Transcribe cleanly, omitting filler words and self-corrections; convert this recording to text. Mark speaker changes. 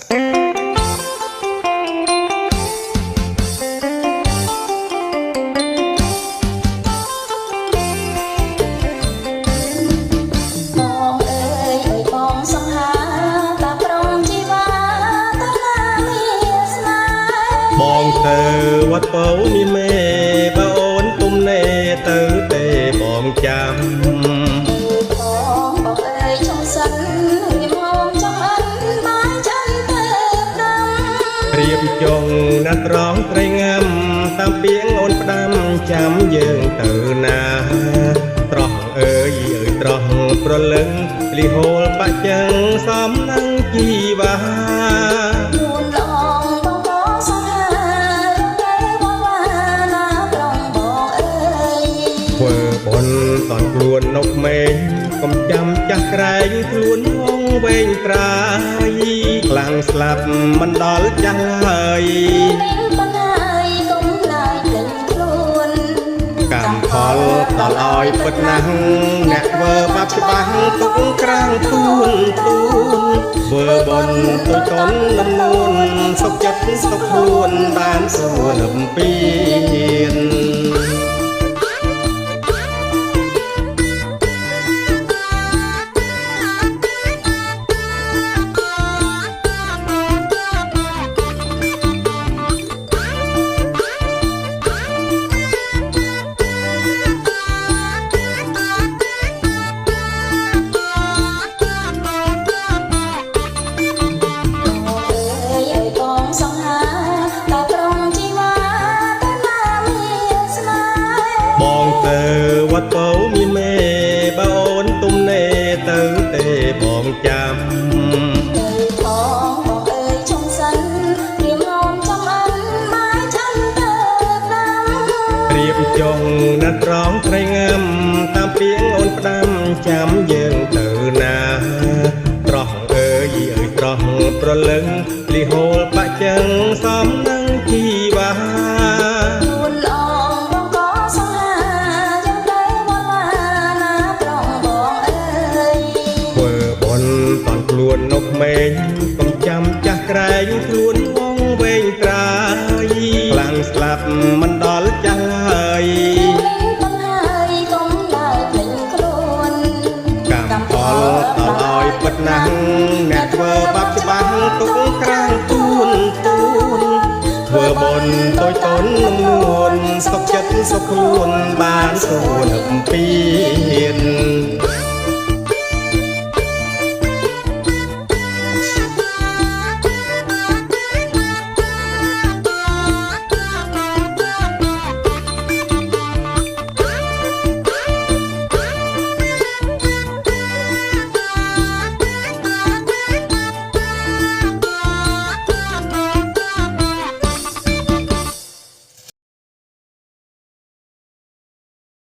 Speaker 1: បងទៅវត្តពោមានមេបអូនទុំនេទៅទេបងចាំ
Speaker 2: បងអើយចង់សិនរៀបហោមចង់អិនបានចាំទៅដល់
Speaker 1: រៀបចងណាត់ត្រង់ត្រីងាំតាមពីងអូនផ្ដាំចាំយើងទៅណាត្រោះអើយត្រោះប្រលឹងលីហូលបាក់ចឹងសំនឹងជីវ៉ាធ្វើបនតនខ្លួននកមេឃកុំចាំចាស់ក្រែងខ្លួនហងវែងត្រាយខ្លាំងស្លាប់មិនដល់ចាស់ឡើយកម្មផលដល់ឲ្យពិតណាស់អ្នកធ្វើបាបច្បាស់ទុកក្រាំងទួនធ្វើបនទុយតនលំនួនសុខចិត្តសុខខ្លួនបានសួរលំពៀនបងទៅវត្តពោមានមេបអូនទុំនេទៅទេបងចាំ
Speaker 2: បងអើយចង់សិនរៀបហោមចង់អិនបានចាំទៅដល់
Speaker 1: រៀបចងណាត់ត្រង់ត្រីងាំតាមពីងអូនផ្ដាំចាំយើងទៅណាត្រោះអើយត្រោះប្រលឹងលីហូលបាក់ចឹងសំនឹងជីវ៉ាខ្លួននកមេឃកុំចាំចាស់ក្រែងខ្លួនហងវែងត្រាយខ្លាំងស្លាប់មិនដល់ចាស់ឡើយកម្មផលដល់ឲ្យពិតណាស់អ្នកធ្វើបាបច្បាស់ទុកក្រាំងទួនធ្វើបនតូចតនលំនួនសុខចិត្តសុខខ្លួនបានសួរលំពៀន